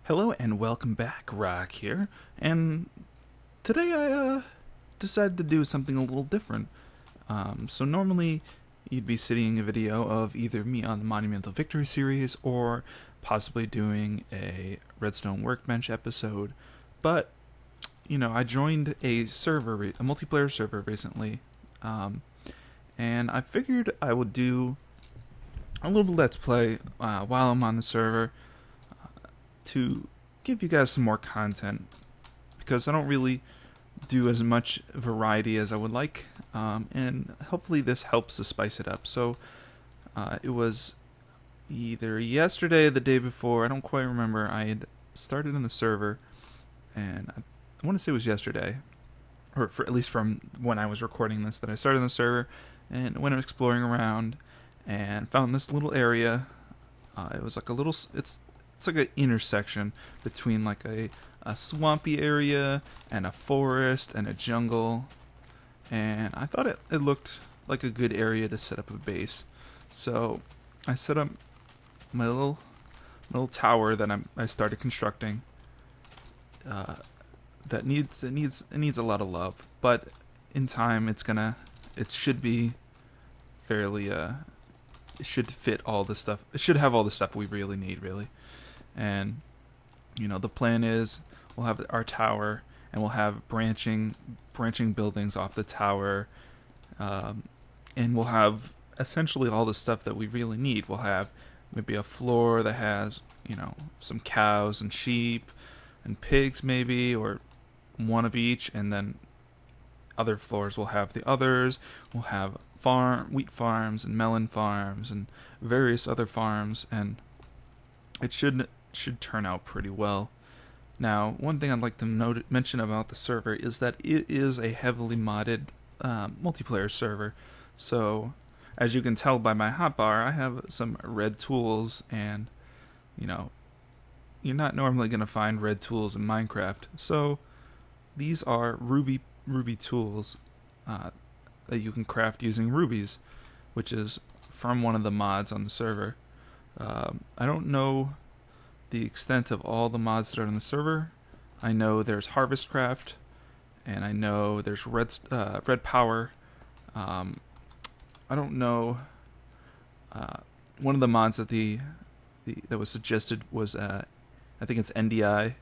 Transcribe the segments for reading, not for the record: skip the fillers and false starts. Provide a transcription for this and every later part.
Hello and welcome back, Rock here. And today I decided to do something a little different. So normally you'd be seeing a video of either me on the Monumental Victory series or possibly doing a Redstone Workbench episode. But, I joined a server, a multiplayer server recently. And I figured I would do a little Let's Play while I'm on the server to give you guys some more content because I don't really do as much variety as I would like, and hopefully this helps to spice it up. So it was either yesterday or the day before, I don't quite remember, I had started in the server, and I want to say it was yesterday, or at least from when I was recording this, that I started in the server and went exploring around and found this little area. It was like a little, it's like an intersection between like a swampy area and a forest and a jungle, and I thought it looked like a good area to set up a base. So I set up my little tower that I started constructing. That needs a lot of love, but in time it should be fairly it should fit all the stuff. It should have all the stuff we really need, really. And the plan is we'll have our tower and we'll have branching buildings off the tower, and we'll have essentially all the stuff that we really need. We'll have maybe a floor that has some cows and sheep and pigs, maybe, or one of each, and then other floors will have the others. We'll have wheat farms and melon farms and various other farms, and it should turn out pretty well. Now, one thing I'd like to mention about the server is that it is a heavily modded multiplayer server. So, as you can tell by my hotbar, I have some red tools, and you're not normally going to find red tools in Minecraft. So, these are ruby tools that you can craft using rubies, which is from one of the mods on the server. I don't know the extent of all the mods that are on the server. I know there's Harvestcraft, and I know there's Red Power. I don't know. One of the mods that that was suggested was I think it's NDI,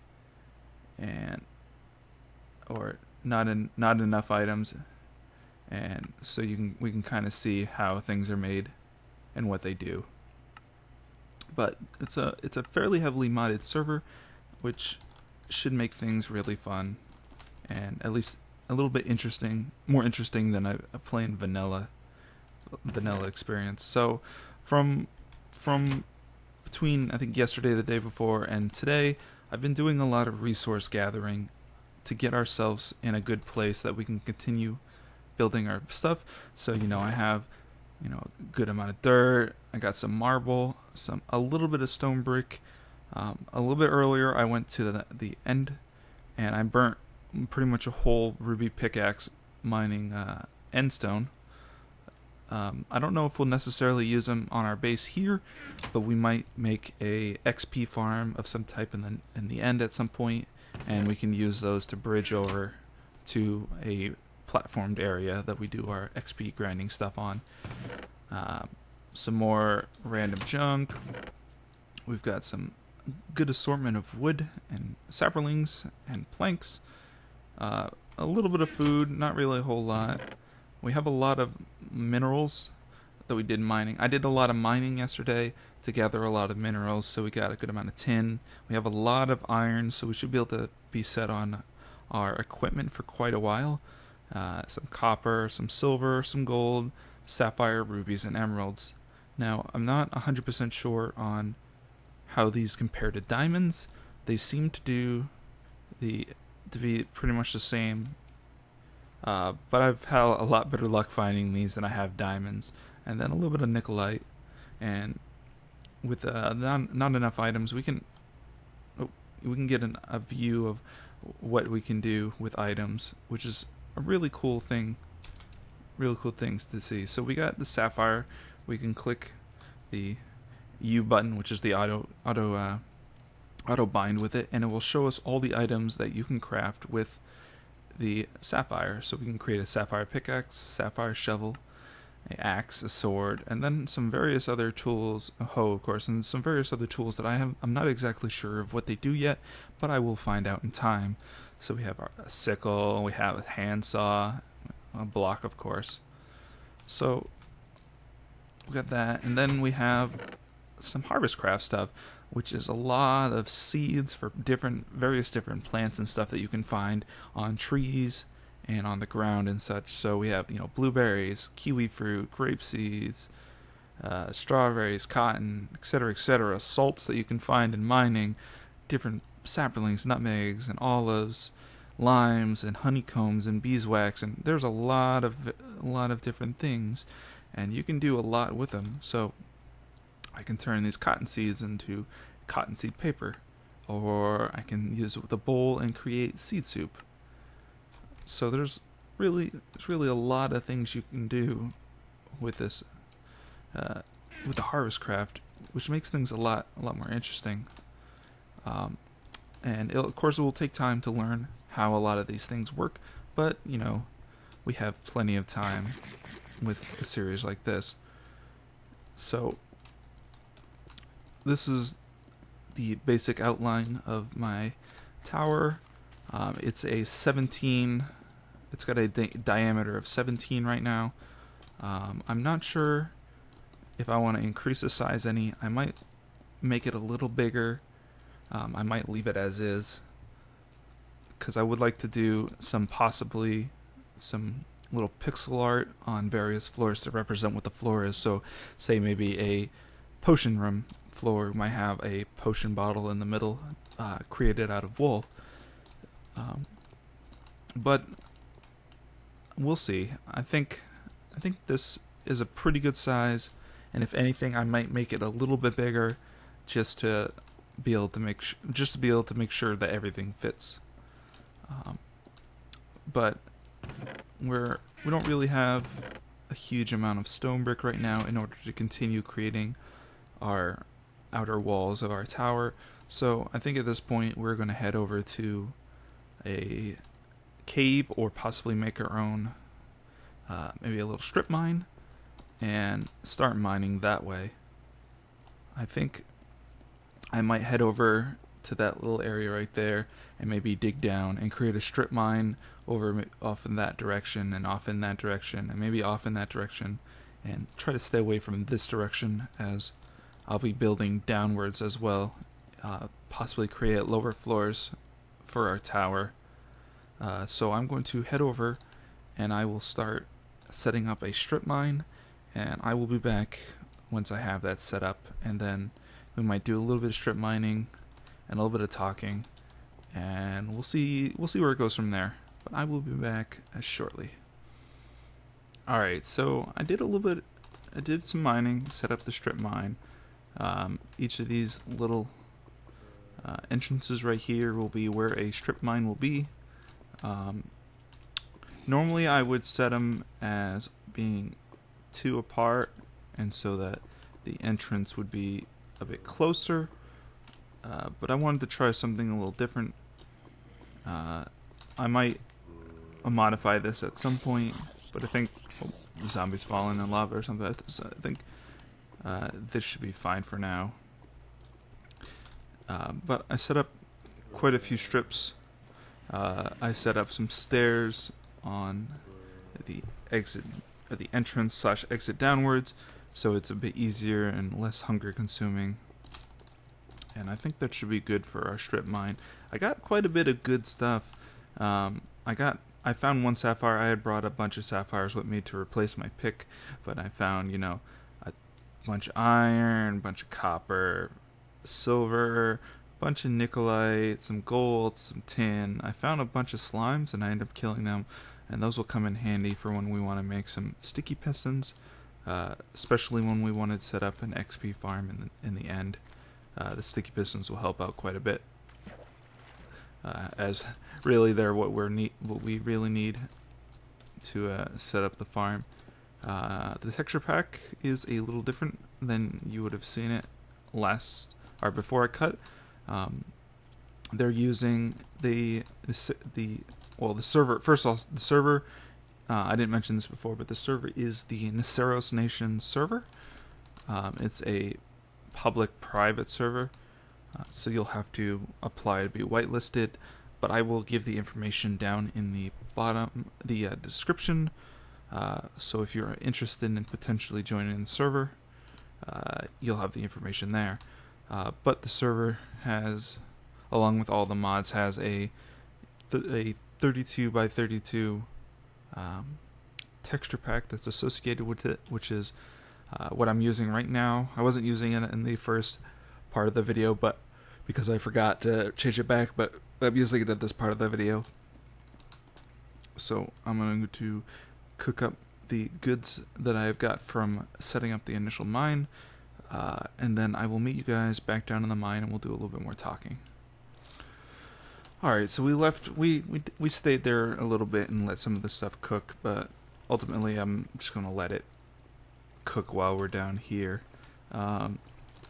or not enough items, and so we can kind of see how things are made and what they do. But it's a fairly heavily modded server, which should make things really fun, and at least a little bit more interesting than a plain vanilla experience. So from between I think yesterday, the day before, and today, I've been doing a lot of resource gathering to get ourselves in a good place that we can continue building our stuff. So I have a good amount of dirt. I got some marble, a little bit of stone brick. A little bit earlier, I went to the end, and I burnt pretty much a whole ruby pickaxe mining end stone. I don't know if we'll necessarily use them on our base here, but we might make a XP farm of some type in the end at some point, and we can use those to bridge over to a platformed area that we do our XP grinding stuff on. Some more random junk. We've got some good assortment of wood and saplings and planks. A little bit of food, not really a whole lot. We have a lot of minerals that we did mining. I did a lot of mining yesterday to gather a lot of minerals, so we got a good amount of tin. We have a lot of iron, so we should be able to be set on our equipment for quite a while. Some copper, some silver, some gold, sapphire, rubies, and emeralds. Now, I'm not 100% sure on how these compare to diamonds. They seem to be pretty much the same. But I've had a lot better luck finding these than I have diamonds. And then a little bit of nickelite. And with not enough items, we can get a view of what we can do with items, which is a really cool thing. Really cool things to see. So we got the sapphire. We can click the U button, which is the auto auto bind with it, and it will show us all the items that you can craft with the sapphire. So we can create a sapphire pickaxe, sapphire shovel, an axe, a sword, and then some various other tools, a hoe of course, and some various other tools that I'm not exactly sure of what they do yet, but I will find out in time. So we have a sickle, we have a handsaw, a block of course. So we got that, and then we have some harvest craft stuff, which is a lot of seeds for various different plants and stuff that you can find on trees and on the ground and such. So we have, blueberries, kiwi fruit, grape seeds, strawberries, cotton, etc., salts that you can find in mining, different saplings, nutmegs, and olives, limes, and honeycombs, and beeswax, and there's a lot of different things, and you can do a lot with them. So I can turn these cotton seeds into cottonseed paper, or I can use it with a bowl and create seed soup. So there's really a lot of things you can do with this, with the harvest craft, which makes things a lot more interesting. And of course it will take time to learn how a lot of these things work, but we have plenty of time with a series like this. So this is the basic outline of my tower. It's a 17. It's got a diameter of 17 right now. I'm not sure if I want to increase the size any. I might make it a little bigger. I might leave it as is, because I would like to do possibly some little pixel art on various floors to represent what the floor is. So say maybe a potion room floor might have a potion bottle in the middle, created out of wool. But we'll see. I think this is a pretty good size, and if anything, I might make it a little bit bigger, just to be able to make sure that everything fits. But we don't really have a huge amount of stone brick right now in order to continue creating our outer walls of our tower. So I think at this point we're going to head over to a cave, or possibly make our own, maybe a little strip mine, and start mining that way. I think I might head over to that little area right there and maybe dig down and create a strip mine off in that direction, and off in that direction, and maybe off in that direction, and try to stay away from this direction, as I'll be building downwards as well, possibly create lower floors for our tower. So I'm going to head over and I will start setting up a strip mine, and I will be back once I have that set up, and then we might do a little bit of strip mining and a little bit of talking, and we'll see where it goes from there. But I will be back shortly. Alright, so I did some mining, set up the strip mine. Each of these little entrances right here will be where a strip mine will be. Normally I would set them as being 2 apart, and so that the entrance would be a bit closer, but I wanted to try something a little different. I might modify this at some point, but I think zombies falling in lava or something. So I think this should be fine for now. But I set up quite a few strips. I set up some stairs on the entrance / exit downwards, so it's a bit easier and less hunger consuming. And I think that should be good for our strip mine. I got quite a bit of good stuff. I found 1 sapphire. I had brought a bunch of sapphires with me to replace my pick, but I found, a bunch of iron, a bunch of copper, silver, a bunch of nickelite, some gold, some tin. I found a bunch of slimes, and I ended up killing them, and those will come in handy for when we want to make some sticky pistons, especially when we want to set up an XP farm in the end. The sticky pistons will help out quite a bit, as really they're what we really need to set up the farm. The texture pack is a little different than you would have seen it before I cut. they're using the server. First of all, the server. I didn't mention this before, but the server is the Neceros Nation server. It's a public-private server, so you'll have to apply to be whitelisted. But I will give the information down in the bottom, the description. So if you're interested in potentially joining the server, you'll have the information there. But the server has, along with all the mods, has a 32 by 32 texture pack that's associated with it, which is what I'm using right now. I wasn't using it in the first part of the video, but because I forgot to change it back, but I'm using it at this part of the video. So I'm going to cook up the goods that I've got from setting up the initial mine, and then I will meet you guys back down in the mine and we'll do a little bit more talking. Alright, so we stayed there a little bit and let some of the stuff cook, but ultimately I'm just going to let it cook while we're down here.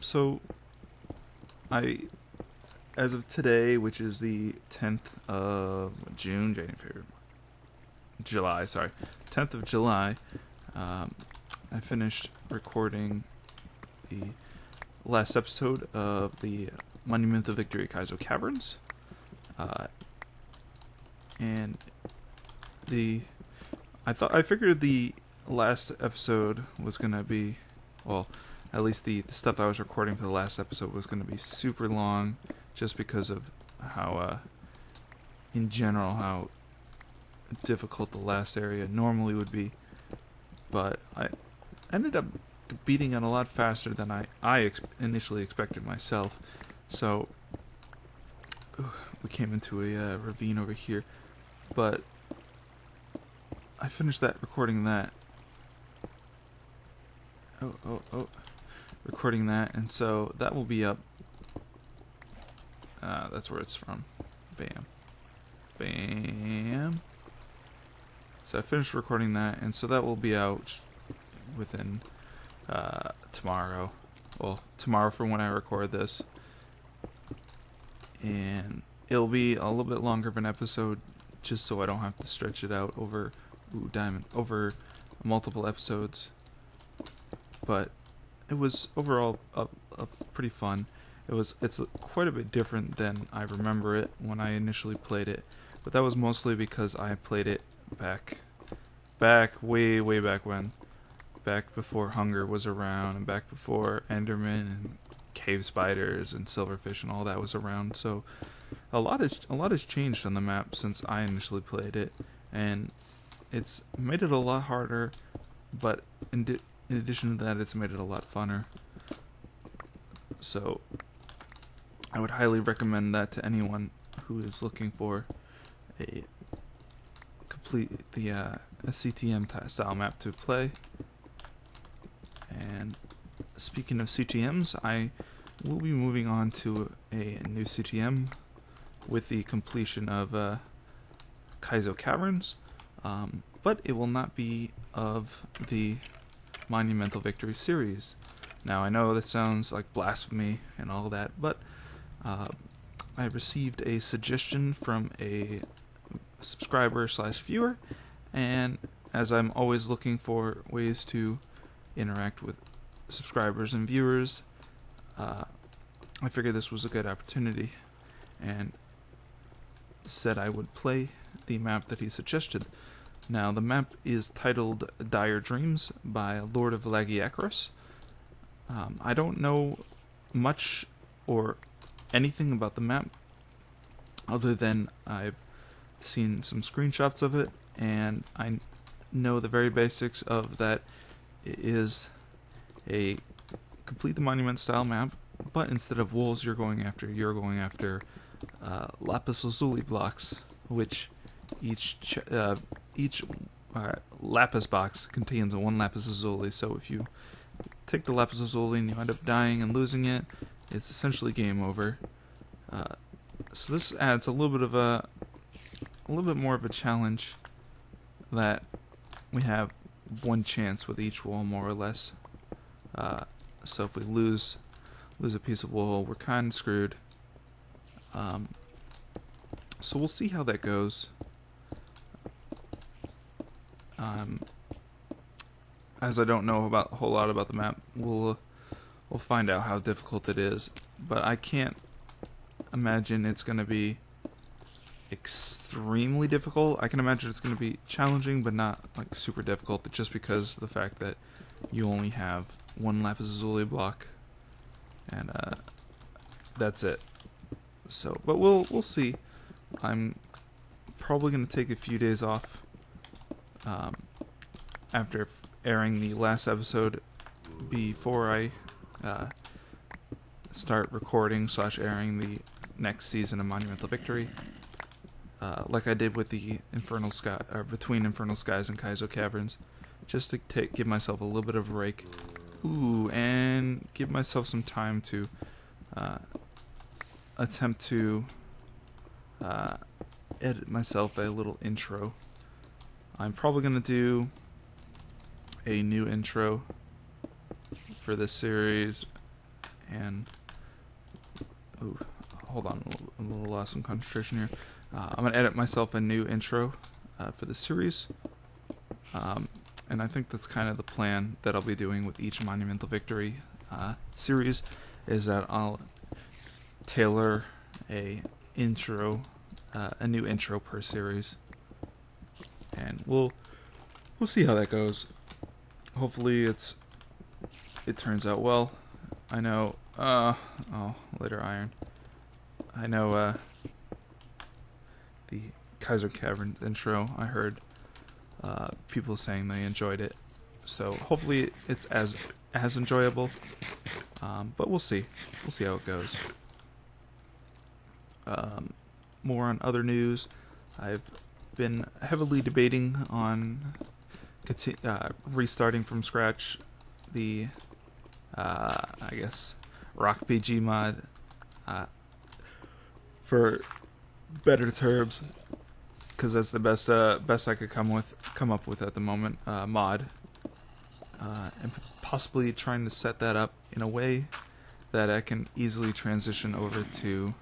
So as of today, which is the 10th of June, January, February, July, sorry, 10th of July, I finished recording the last episode of the Monumental Victory Kaizo Caverns. And I figured the last episode was gonna be, well, at least the stuff I was recording for the last episode was gonna be super long, just because of how, in general, how difficult the last area normally would be. But I ended up beating it a lot faster than I initially expected myself. So we came into a ravine over here, but I finished recording that. Recording that, and so that will be up. That's where it's from. Bam. Bam. So I finished recording that, and so that will be out within tomorrow. Well, tomorrow from when I record this. And it'll be a little bit longer of an episode, just so I don't have to stretch it out over over multiple episodes. But it was overall pretty fun. It's quite a bit different than I remember it when I initially played it, but that was mostly because I played it way back when, back before hunger was around, and back before Enderman and cave spiders and silverfish and all that was around. So a lot has changed on the map since I initially played it, and it's made it a lot harder, but in addition to that, it's made it a lot funner. So I would highly recommend that to anyone who is looking for a CTM style map to play. And speaking of CTMs, I will be moving on to a new CTM with the completion of Kaizo Caverns, but it will not be of the Monumental Victory series. Now, I know this sounds like blasphemy and all that, but I received a suggestion from a subscriber/viewer, and as I'm always looking for ways to interact with subscribers and viewers, I figured this was a good opportunity, and said I would play the map that he suggested. Now, the map is titled Dire Dreams by Lord of Lagiacros. I don't know much or anything about the map other than I've seen some screenshots of it, and I know the very basics of that. It is a complete the monument style map, but instead of wolves you're going after lapis lazuli blocks, which each lapis box contains one lapis lazuli. So if you take the lapis lazuli and you end up dying and losing it, it's essentially game over. So this adds a little bit more of a challenge, that we have one chance with each wall, more or less. So if we lose a piece of wool, we're kind of screwed. So we'll see how that goes. As I don't know about a whole lot about the map, we'll find out how difficult it is. But I can't imagine it's going to be extremely difficult. I can imagine it's going to be challenging, but not like super difficult, just because of the fact that you only have one lapis lazuli block, and that's it. So, but we'll see. I'm probably going to take a few days off after airing the last episode before I start recording / airing the next season of Monumental Victory, like I did with the Infernal Sky, between Infernal Skies and Kaizo Caverns, just to give myself a little bit of a break. Ooh, and give myself some time to attempt to edit myself a little intro. I'm probably going to do a new intro for this series, and ooh, hold on, I'm a little lost in concentration here. I'm going to edit myself a new intro for the series, and I think that's kind of the plan that I'll be doing with each Monumental Victory series, is that I'll tailor a new intro per series, and we'll see how that goes. Hopefully it turns out well. I know later iron. I know the Kaizo Caverns intro, I heard people saying they enjoyed it, so hopefully it's as enjoyable, but we'll see how it goes. More on other news, I've been heavily debating on restarting from scratch the I guess Rock PG mod, for better terms, because that's the best I could come up with at the moment, mod, and possibly trying to set that up in a way that I can easily transition over to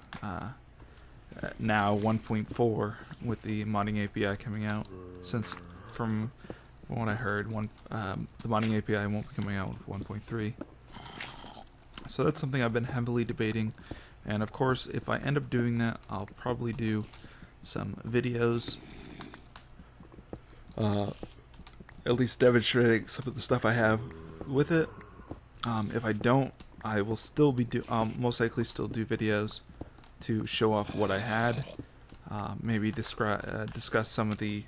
now 1.4 with the modding API coming out, since from what I heard, the modding API won't be coming out with 1.3. So that's something I've been heavily debating, and of course, if I end up doing that, I'll probably do some videos, at least demonstrating some of the stuff I have with it. If I don't, I will still be most likely still do videos to show off what I had, maybe discuss some of the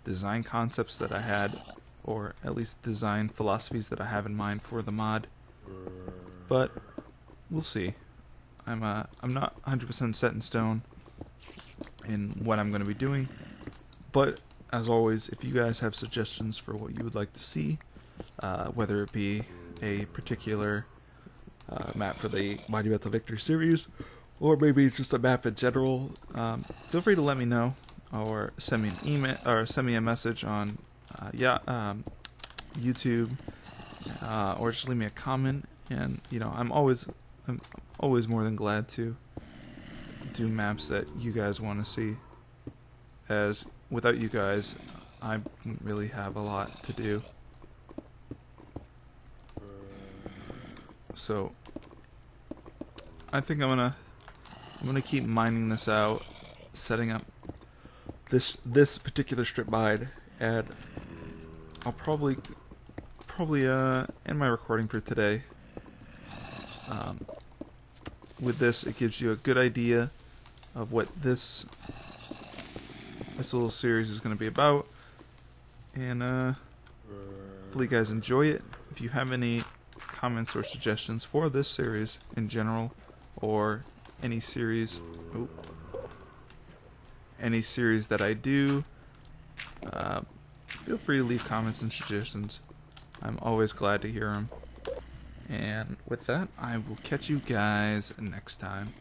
design concepts that I had, or at least design philosophies that I have in mind for the mod. But we'll see. I'm not 100% set in stone in what I'm going to be doing, but as always, if you guys have suggestions for what you would like to see, whether it be a particular map for the Monumental Victory series, or maybe just a map in general, feel free to let me know, or send me an email, or send me a message on YouTube, or just leave me a comment. And I'm always more than glad to do maps that you guys want to see, as without you guys I don't really have a lot to do. So I think I'm gonna keep mining this out, setting up this particular strip mine, and I'll probably end my recording for today. With this, it gives you a good idea of what this little series is going to be about, and hopefully you guys enjoy it. If you have any comments or suggestions for this series in general, or any series that I do, feel free to leave comments and suggestions. I'm always glad to hear them. And with that, I will catch you guys next time.